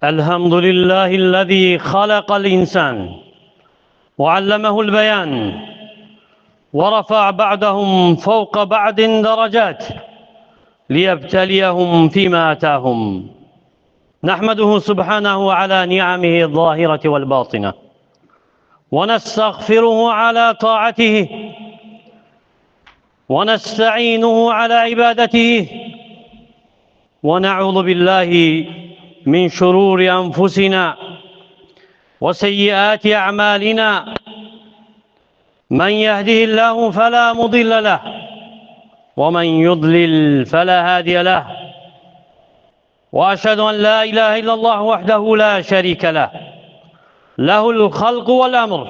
الحمد لله الذي خلق الإنسان وعلمه البيان ورفع بعضهم فوق بعض درجات ليبتليهم فيما آتاهم. نحمده سبحانه على نعمه الظاهرة والباطنة، ونستغفره على طاعته، ونستعينه على عبادته، ونعوذ بالله من شرور أنفسنا وسيئات أعمالنا. من يهده الله فلا مضل له، ومن يضلل فلا هادي له. وأشهد أن لا إله إلا الله وحده لا شريك له، له الخلق والأمر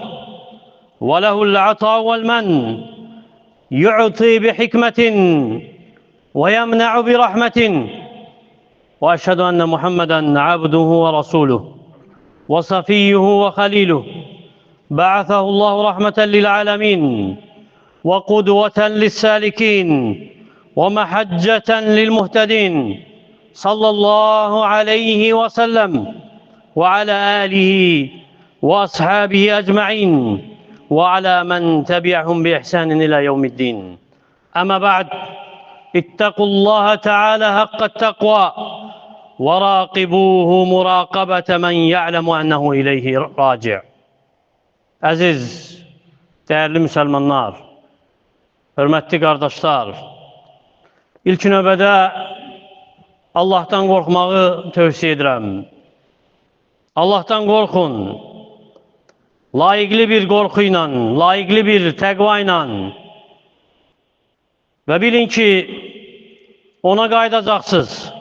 وله العطاء والمن، يعطي بحكمة ويمنع برحمة. وأشهد أن محمدًا عبده ورسوله وصفيه وخليله، بعثه الله رحمة للعالمين وقدوة للسالكين ومحجة للمهتدين، صلى الله عليه وسلم وعلى آله وأصحابه أجمعين وعلى من تبعهم بإحسان إلى يوم الدين. أما بعد، اتقوا الله تعالى حق التقوى وراقبوه مراقبة من يعلم أنه إليه راجع. Əziz, değerli Müslümanlar, hörmətli qardaşlar, ilk növbədə Allah'tan qorxmağı tövsiyə edirəm. Allah'tan qorxun, layiqli bir qorxu ilə, layiqli bir təqva ilə və bilin ki, ona qayıdacaqsınız.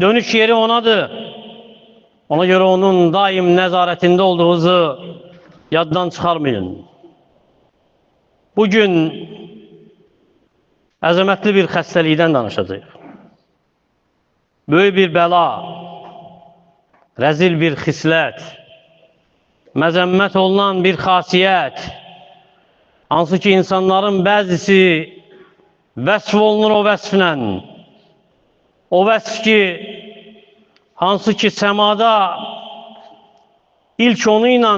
Dönüş yeri onadır. Ona göre onun daim nəzarətində olduğunuzu yaddan çıxarmayın. Bugün əzəmətli bir xəstəlikdən danışacağıq. Böyük bir bəla, rəzil bir xislət, məzəmmət olunan bir xasiyyət, hansı ki insanların bəzisi vəsf olunur o vəsflə. O vəsf ki, hansı ki səmada ilk onu ilə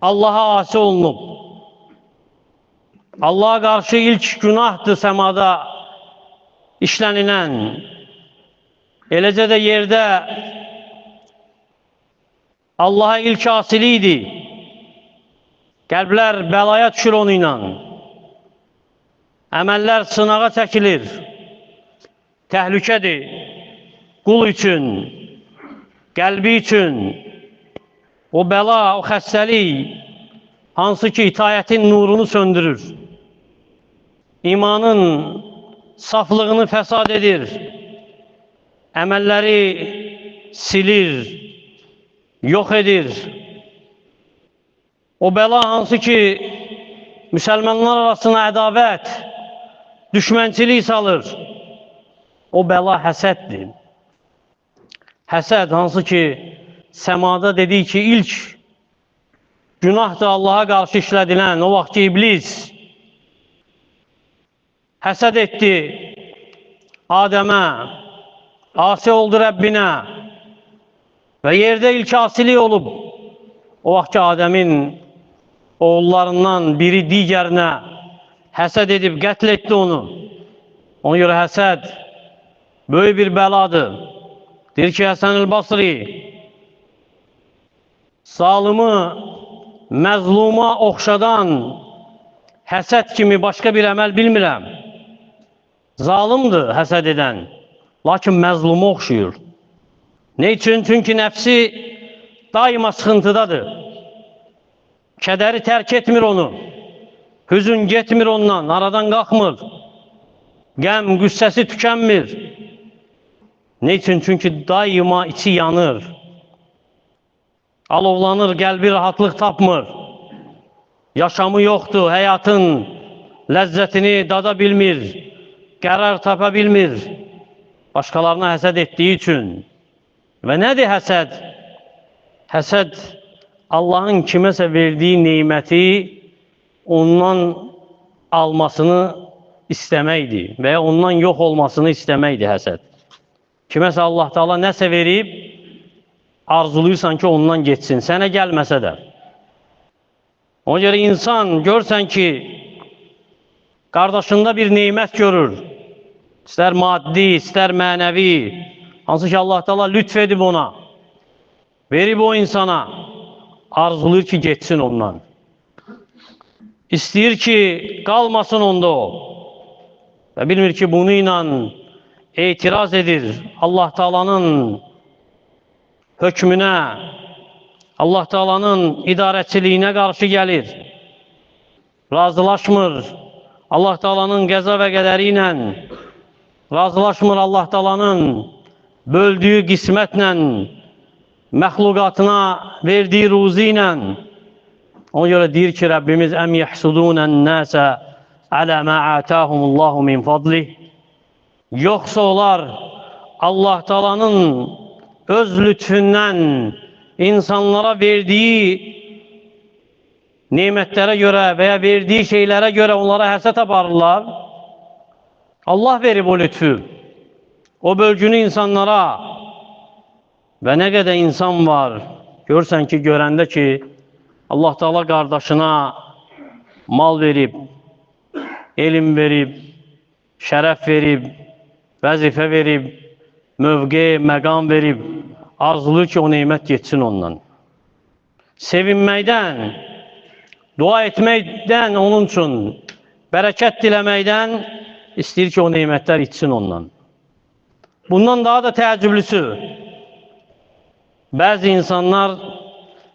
Allah'a asi olunub. Allah'a qarşı ilk günahdır səmada işlənilən. Eləcə də yerdə Allah'a ilk asiliydi. Qəlblər bəlaya düşür onu ilə. Əməllər sınağa çəkilir. Təhlükədir. Qul üçün, qəlbi üçün. O bəla, o xəstəlik, hansı ki itayətin nurunu söndürür. İmanın saflığını fəsad edir. Əməlləri silir, yox edir. O bəla hansı ki müsəlmanlar arasına ədavət, düşmənçilik salır. O bəla həsəddir. Həsəd hansı ki səmada dedik ki ilk günahdır Allah'a qarşı işlədilən. O vaxt ki iblis həsəd etdi Adəmə, asi oldu Rəbbinə və yerdə ilk asilik olub. O vaxt ki Adəmin oğullarından biri digərinə həsəd edib qətl etdi onu. Ona görə həsəd böyük bir bəladır. Deyir ki Həsən el-Basri, zalımı məzluma oxşadan həsəd kimi başqa bir əməl bilmirəm. Zalımdır həsəd edən, lakin məzluma oxşuyur. Ne üçün? Çünki nəfsi daima sıxıntıdadır. Kədəri tərk etmir onu. Hüzün getmir ondan, aradan qalxmır. Qəm, qüssəsi tükənmir. Ne üçün? Çünki daima içi yanır. Alovlanır, qəlbi rahatlıq tapmır. Yaşamı yoxdur, həyatın ləzzətini dada bilmir. Qərar tapa bilmir. Başqalarına həsəd etdiyi üçün. Və nədir həsəd? Həsəd, Allahın kiməsə verdiyi neyməti ondan almasını istəməkdir və ya ondan yox olmasını istəməkdir həsəd. Kiməsə Allah Teala nəsə verib, arzuluysan ki, ondan geçsin. Sənə gəlməsə də. Ona görə insan görsən ki, qardaşında bir neymət görür. İstər maddi, istər mənəvi. Hansı ki, Allah Teala lütf edib ona. Verib o insana. Arzuluyur ki, geçsin ondan. İstəyir ki, qalmasın onda o. Və bilmir ki, bunu ilə etiraz edir Allah Teala'nın hökmünə, Allah Teala'nın idarəçiliyinə qarşı gəlir. Razılaşmır Allah Teala'nın qəza və qədəri ilə, razılaşmır Allah Teala'nın böldüyü qismətlə, məxluqatına verdiyi ruzi ilə. Ona görə deyir ki, Rəbbimiz əm yəhsudunən nəsə alə mə ətəhumullahu min fadlih. Yoxsa onlar Allah Teala'nın öz lütfündən insanlara verdiyi nemətlərə görə və ya verdiyi şeylərə görə onlara həsəd aparırlar. Allah verib o lütfü, o bölgünü insanlara. Və nə qədər insan var, görsən ki, görəndə ki, Allah Teala qardaşına mal verib, elm verib, şərəf verib, vəzifə verib, mövqe, məqam verib, arzulur ki, o neymət geçsin ondan. Sevinməkdən, dua etməkdən onun üçün, bərəkət diləməkdən istəyir ki, o neymətlər içsin ondan. Bundan daha da təəccüblüsü, bəzi insanlar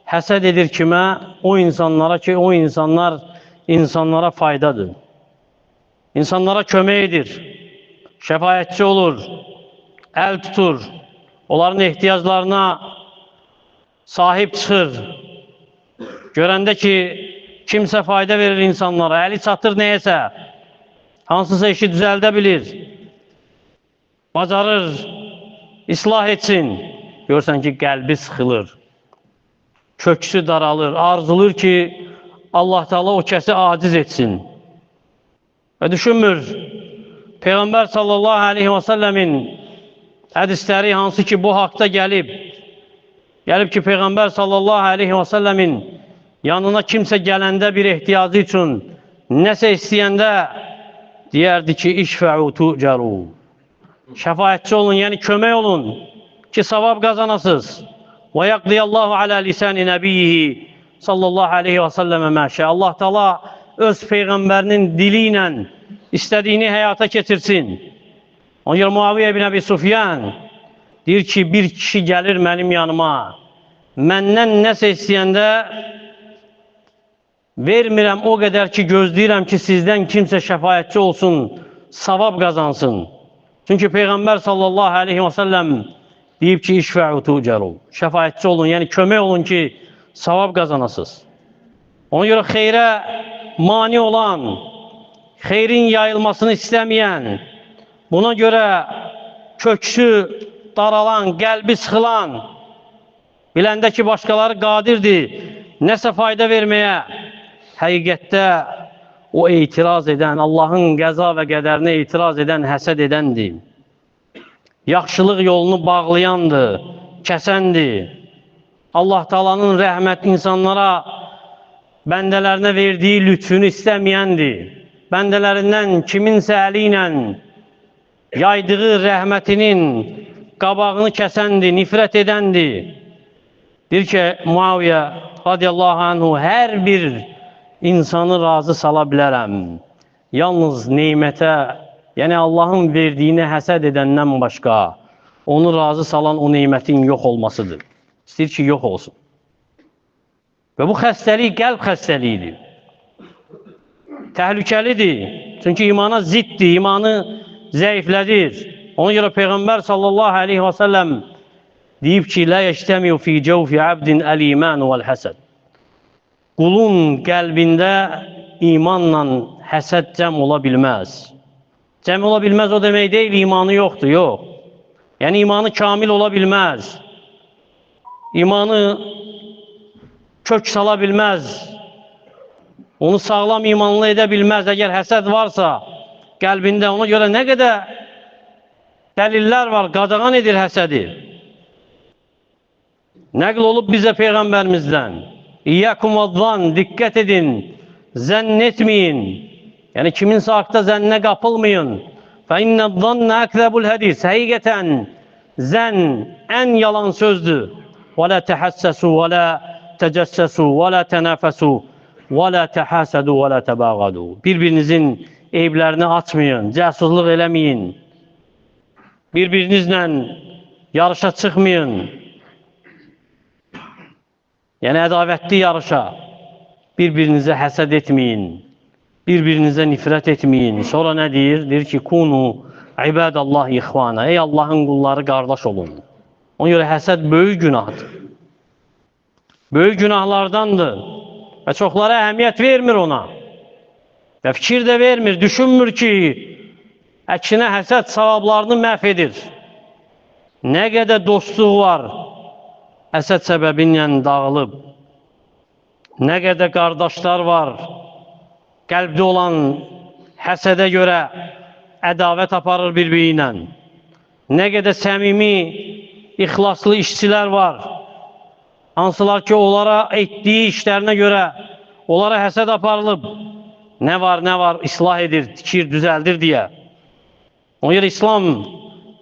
həsəd edir kimə? O insanlara ki, o insanlar insanlara faydadır. İnsanlara kömək edir, şəfayətçi olur, əl tutur, onların ehtiyaclarına sahib çıxır. Görəndə ki, kimsə fayda verir insanlara, əli çatır nəyəsə, hansısa işi düzəldə bilir, bacarır, islah etsin. Görsən ki, qəlbi sıxılır, köksü daralır, arzulur ki, Allah Teala o kəsi aciz etsin. Və düşünmür, Peyğəmbər sallallahu aleyhi və səlləmin hədisləri hansı ki, bu haqda gəlib ki, Peyğəmbər sallallahu aleyhi və səlləmin yanına kimsə gələndə bir ehtiyacı üçün nəsə istəyəndə deyərdi ki, işfə'u tu'cəru. Şəfayətçi olun, yəni kömək olun ki, savab qazanasınız. Və yaqdiyallahu alə lisani nəbiyyihi sallallahu aleyhi və səlləmə məşə. Allah Teala öz Peyğəmbərinin dili ilə istədiyini həyata keçirsin. Ona görə Muaviyyə ibn Əbi Sufyan deyir ki, bir kişi gəlir mənim yanıma, məndən nəsə istəyəndə vermirəm o qədər ki, gözləyirəm ki, sizdən kimsə şəfayətçi olsun, savab qazansın. Çünki Peyğəmbər sallallahu aleyhi və səlləm deyib ki, işfə'u tu'cəru. Şəfayətçi olun, yəni kömək olun ki, savab qazanasınız. Ona görə xeyrə mani olan, xeyrin yayılmasını istəməyən, buna görə köksü daralan, qəlbi sıxılan, biləndə ki, başqaları qadirdir, nəsə fayda verməyə, həqiqətdə o etiraz edən, Allahın qəza və qədərinə etiraz edən, həsəd edəndir. Yaxşılıq yolunu bağlayandır, kəsəndir. Allah Teala'nın rəhmət insanlara bəndələrinə verdiyi lütfünü istəməyəndir. Bəndələrindən kiminsə əli ilə yaydığı rəhmətinin qabağını kəsəndir, nifrət edəndir. Deyir ki, Muaviyyə radiyallahu anhu, hər bir insanı razı sala bilərəm. Yalnız neymətə, yəni Allahın verdiyini həsəd edəndən başqa, onu razı salan o neymətin yox olmasıdır. İstəyir ki, yox olsun. Və bu xəstəlik qəlb xəstəliyidir. Təhlükəlidir. Çünki imana ziddir, imanı zəiflədir. Ona görə Peyğəmbər sallallahu aleyhi və səlləm deyib ki, lə yəctəmiyu fi cəvfi abdin əl-iman vəl-həsəd. Qulun qəlbində imanla həsəd cəm ola bilməz. Cəm ola bilməz o demək deyil, imanı yoxdur, yox. Yəni imanı kamil ola bilməz. İmanı kök sala bilməz. Onu sağlam imanlı edə bilməz. Əgər həsəd varsa qəlbində, ona görə nə qədər Dəlillər var, qadağan edir həsədi. Nəql olub bizə Peyğəmbərimizdən. İyyəkum vəzzan, diqqət edin, zənn etməyin. Yəni kiminsə haqda zənnə qapılmayın. Fə innəz-zannə əkzəbul hədis. Həqiqətən zənn ən yalan sözdür. Və la təhəssəsu, və la təcəssəsu, və la tənəfəsu, və la təhəsədu, və la təbəğadu. Bir-birinizin eyblərini açmayın, cəsurluq eləməyin. Bir-birinizlə yarışa çıxmayın. Yəni ədavətli yarışa. Bir-birinizə həsəd etməyin. Bir-birinizə nifrət etməyin. Sonra nə deyir? Deyir ki, kunu ibadallah ixvana. Ey Allahın qulları qardaş olun. Ona görə həsəd böyük günahdır. Böyük günahlardandır. Və çoxlara əhəmiyyət vermir ona. Və fikir də vermir, düşünmür ki, əksinə həsəd savablarını məhv edir. Nə qədər dostluq var, həsəd səbəbinlə dağılıb. Nə qədər qardaşlar var, qəlbdə olan həsədə görə ədavət aparır bir-biri ilə. Nə qədər səmimi, ixlaslı işçilər var, hansılar ki, onlara etdiyi işlərinə görə onlara həsəd aparılıb. Nə var, islah edir, tikir, düzəldir deyə. Ona görə İslam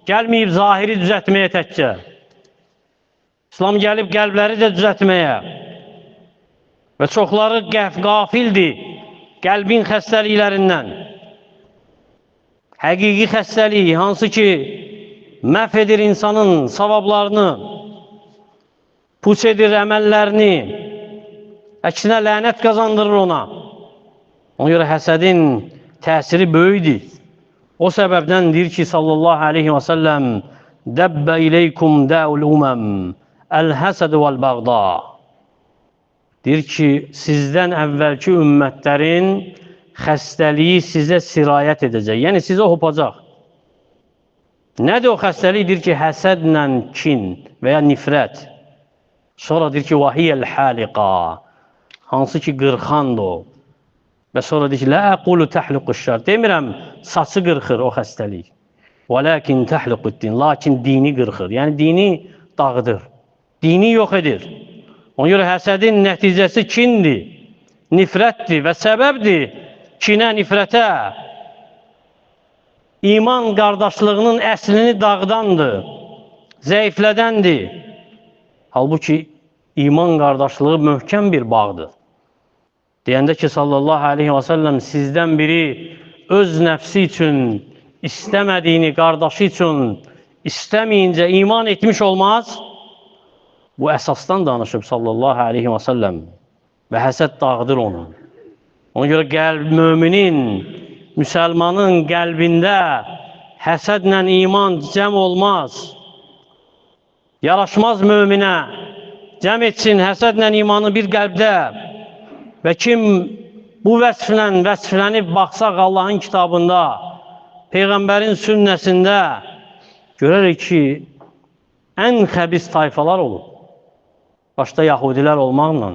gəlməyib zahiri düzəltməyə təkcə. İslam gəlib qəlbləri də düzəltməyə. Və çoxları qafildir qəlbin xəstəliklərindən. Həqiqi xəstəlik, hansı ki, məhv edir insanın savablarını, puç edir əməllərini, əksinə lənət qazandırır ona. Ona görə həsədin təsiri böyükdür. O səbəbdən deyir ki, sallallahu aleyhi və səlləm, dəbbə iləykum dəul uməm, əl-həsəd vəl-bəğda. Deyir ki, sizdən əvvəlki ümmətlərin xəstəliyi sizə sirayət edəcək. Yəni, sizə hopacaq. Nədir o xəstəlik? Deyir ki, həsədlə kin və ya nifrət. Sonra deyir ki, vəhiyyəl həliqa. Hansı ki, qırxandır o. Və sonra deyir ki, lə əqulu təhliquşşar. Demirəm, saçı qırxır o xəstəlik. Və ləkin təhliquddin. Lakin dini qırxır. Yəni, dini dağıdır. Dini yox edir. Ona görə həsədin nəticəsi kindir, nifrətdir və səbəbdir kinə, nifrətə. İman qardaşlığının əslini dağıdandır, zəiflədəndir. Halbuki iman qardaşlığı möhkəm bir bağdır. Deyəndə ki, sallallahu aleyhi və səlləm, sizdən biri öz nəfsi üçün istəmədiyini qardaşı üçün istəməyincə iman etmiş olmaz. Bu əsasdan danışıb sallallahu aleyhi və səlləm və həsəd dağıdır onu. Ona görə müminin, müsəlmanın qəlbində həsədlə iman cəm olmaz. Yaraşmaz müminə, cəm etsin həsədlə imanı bir qəlbdə. Və kim bu vəsflə vəsflənib baxsaq Allahın kitabında, Peyğəmbərin sünnəsində görərək ki, ən xəbis tayfalar olub. Başda Yahudilər olmaqla.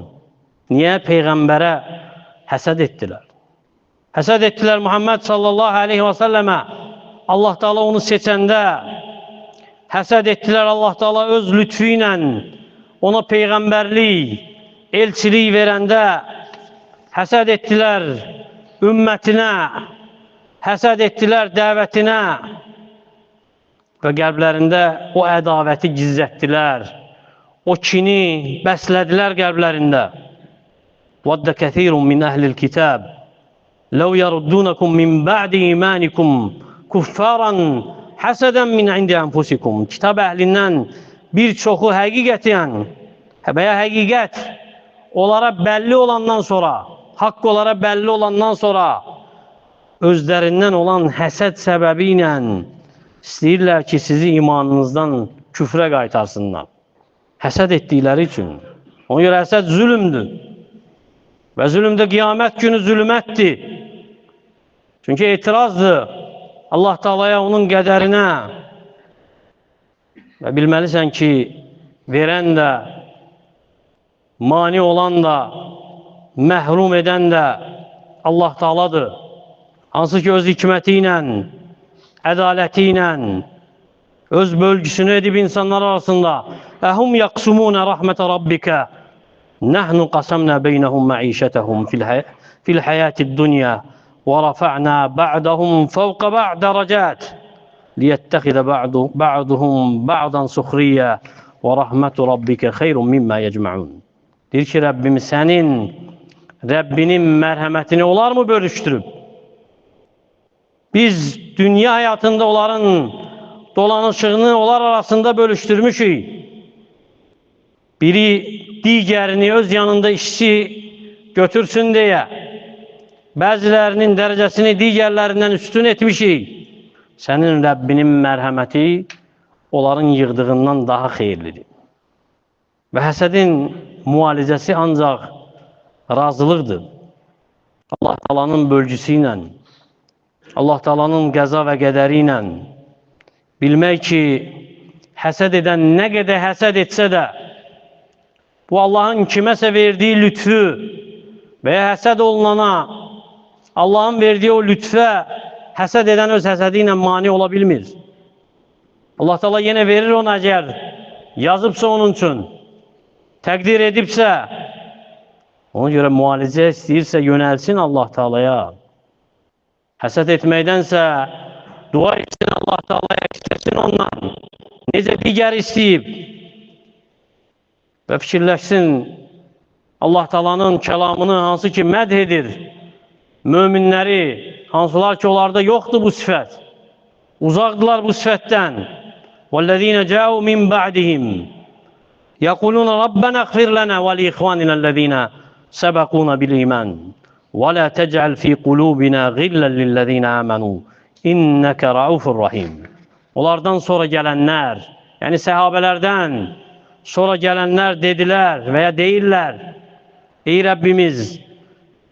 Niyə Peyğəmbərə həsəd etdilər? Həsəd etdilər Muhammed sallallahu aleyhi və səlləmə. Allah Teala onu seçəndə həsəd etdilər. Allah Teala öz lütfü ilə ona peyğəmbərlik, elçilik verəndə həsəd etdilər ümmətinə, həsəd etdilər dəvətinə və qəlblərində o ədavəti gizlətdilər. O kini bəslədilər qəlblərində. وَدَّ كَثِيرٌ مِنْ أَهْلِ الْكِتَابِ لَوْ يَرُدُّونَكُمْ مِنْ بَعْدِ إِيمَانِكُمْ كُفَّارًا حَسَدًا مِنْ عِنْدِ أَنْفُسِكُمْ. Kitab əhlindən bir çoxu həqiqətən və ya həqiqət onlara bəlli olandan sonra, haqq onlara bəlli olandan sonra özlərindən olan həsəd səbəbi ilə istəyirlər ki, sizi imanınızdan küfrə qaytarsınlar. Həsəd etdikləri üçün. Ona görə həsəd zülümdür. Və zülümdə qiyamət günü zülümətdir. Çünki etirazdır Allah Teala'ya, onun qədərinə. Və bilməlisən ki, verən də, mani olan da, məhrum edən də Allah Teala'dır. Hansı ki öz hikməti ilə, ədaləti ilə öz bölgüsünü edib insanlar arasında. Əhum yaqsumuna rahmete rabbika nahnu qasamna beynehum maişetehum fil hayatid dunya ve rafa'na ba'dahum fawqa ba'd daracat liyettekhide ba'duhum ba'dan sukhriya ve rahmetu rabbika hayrun mimma yecma'un. Deyir ki, Rəbbimiz Rəbbinin mərhəmətini onlar mı bölüşdürüb? Biz dünya həyatında onların dolanışığını onlar arasında bölüşdürmüşük. Biri digərini öz yanında işçi götürsün deyə bəzilərinin dərəcəsini digərlərindən üstün etmişik. Sənin Rəbbinin mərhəməti onların yığdığından daha xeyirlidir. Və həsədin müalicəsi ancaq razılıqdır. Allah Taala'nın bölgüsü ilə, Allah Taala'nın qəza və qədəri ilə bilmək ki, həsəd edən nə qədər həsəd etsə də, bu Allahın kiməsə verdiyi lütfü və ya həsəd olunana Allahın verdiyi o lütfə həsəd edən öz həsədi ilə mani ola bilmir. Allah Taala yenə verir ona əgər yazıbsa onun üçün, təqdir edibsə, ona görə müalicə istəyirsə yönəlsin Allah Taala'ya. Həsəd etməkdənsə dua etsin Allah Taala'ya, istəsin ondan. Necə digər istəyib və fikirləşsin Allah Taala'nın kəlamını hansı ki mədh edir. Möminləri, hansılar ki onlarda yoxdur bu sifət. Uzaqdılar bu sifətdən. وَالَّذِينَ جَاءُوا مِنْ بَعْدِهِمْ يَقُولُونَ رَبَّنَا اغْفِرْ لَنَا وَلِإِخْوَانِنَا الَّذِينَ سَبَقُونَا بِالْإِيمَانِ وَلَا تَجْعَلْ فِي قُلُوبِنَا غِلًّا لِلَّذِينَ آمَنُوا إِنَّكَ رَءُوفٌ رَحِيمٌ. Onlardan sonra gələnlər, yəni səhabələrdən sonra gələnlər dedilər və ya deyirlər, ey Rəbbimiz,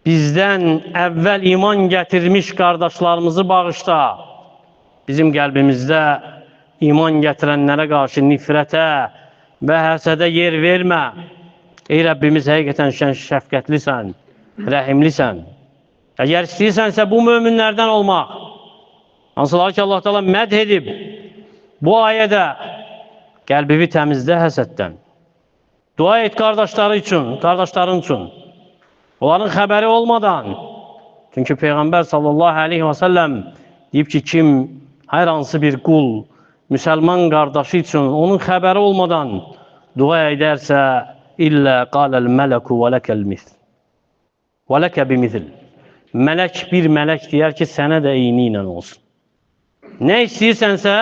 bizdən əvvəl iman gətirmiş qardaşlarımızı bağışla. Bizim qəlbimizdə iman gətirənlərə qarşı nifrətə və həsədə yer vermə. Ey Rəbbimiz, həqiqətən şəfqətlisən, rəhimlisən. Əgər istəyirsənsə bu möminlərdən olmaq, hansılar ki Allah Taala mədh edib, bu ayədə qəlbini təmizlə həsəddən. Dua et qardaşların üçün. Onların xəbəri olmadan. Çünki Peyğəmbər sallallahu aleyhi və səlləm deyib ki, kim hər hansı bir qul, müsəlman qardaşı üçün onun xəbəri olmadan dua edərsə, illə qaləl mələku və ləkəl mithl. Və ləkə bimithl. Mələk bir mələk deyər ki, sənə də eyni ilə olsun. Nə istəyirsənsə,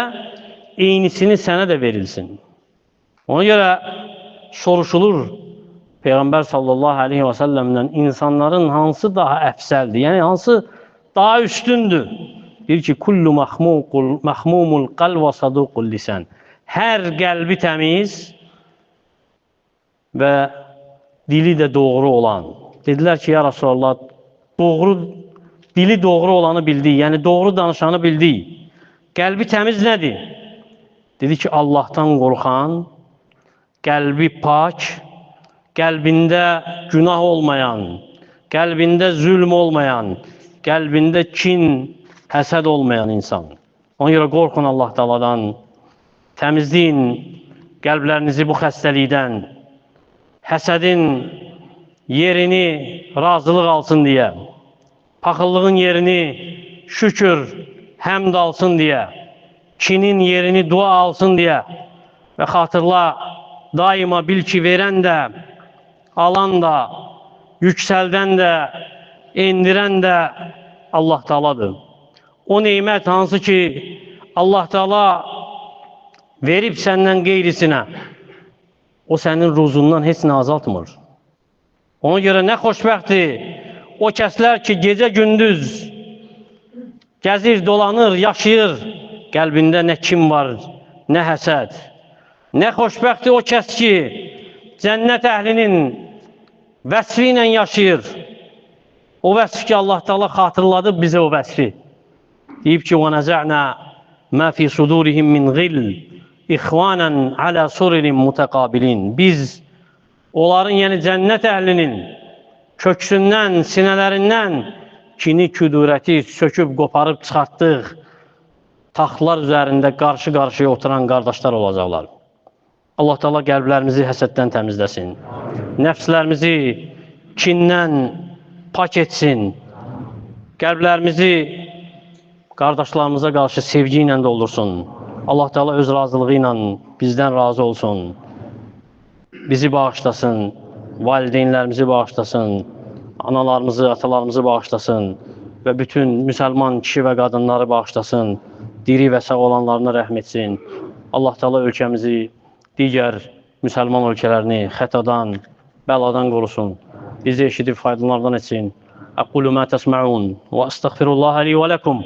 eynisini sənə də verilsin. Ona görə soruşulur Peyğəmbər sallallahu aleyhi və səlləmdən insanların hansı daha əfsəldir, yəni hansı daha üstündür? Deyir ki, kullu məxmumul qalb və saduqul lisan. Hər qəlbi təmiz və dili də doğru olan. Dedilər ki, ya Rasulallah, dili doğru olanı bildik, yəni doğru danışanı bildik. Qəlbi təmiz nədir? Dedi ki, Allahdan qorxan, qəlbi pak, qəlbində günah olmayan, qəlbində zülm olmayan, qəlbində kin, həsəd olmayan insan. Ona görə qorxun Allah Taala'dan, təmizləyin qəlblərinizi bu xəstəlikdən, həsədin yerini razılıq alsın deyə, paxıllığın yerini şükür, həmd alsın deyə, kinin yerini dua alsın deyə və xatırla, daima bil ki, verən də, alan da, yüksəldən də, endirən də Allah Taala'dır. O neymət hansı ki, Allah Taala verib səndən qeyrisinə, o sənin ruzundan heç nə azaltmır. Ona görə nə xoşbəxtdir o kəslər ki, gecə-gündüz gəzir, dolanır, yaşayır, qəlbində nə kim var, nə həsəd. Nə xoşbəxtdir o kəs ki, cənnət əhlinin vəsfi ilə yaşayır. O vəsf ki, Allah Taala xatırladı bizə o vəsfi. Deyib ki, وَنَزَعْنَا مَا فِي صُدُورِهِمْ مِنْ غِلٍّ إِخْوَانًا عَلَى سُرُرٍ مُتَقَابِلِينَ. Biz onların, yəni cənnət əhlinin köksündən, sinələrindən kini, küdurəti söküb, qoparıb çıxartdıq taxtlar üzərində qarşı-qarşıya oturan qardaşlar olacaqlar. Allah Teala qəlblərimizi həsəddən təmizləsin. Nəfslərimizi kindən pak etsin. Qəlblərimizi qardaşlarımıza qarşı sevgi ilə doldursun. Allah Teala öz razılığı ilə bizdən razı olsun. Bizi bağışlasın, valideynlərimizi bağışlasın, analarımızı, atalarımızı bağışlasın və bütün müsəlman kişi və qadınları bağışlasın. Diri və sağ olanlarına rəhm etsin. Allah Teala ölkəmizi, digər müsəlman ölkələrini xətadan, bəladan qorusun. Bizi eşidib faydalardan etsin. Aqulu ma tasma'un və astaghfirullaha li və lakum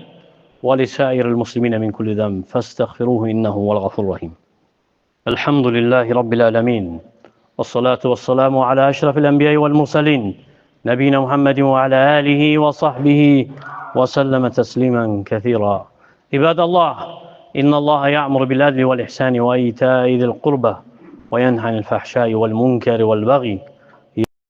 və li sa'iril muslimin min kulli zam fastaghfiruhu innahu huvel gafurur rahim. Elhamdülillahi rabbil alamin. Vessalatu vesselamu ala eşrefil enbiya'i vel mursalin. Nebiyina Muhammedin ve ala alihi ve sahbihi ve sellem teslimen kethira. İbadallah, innallaha ya'muru bil adli vel ihsani ve ita'i zil qurba ve yenha anil fahşai vel munkari vel baghi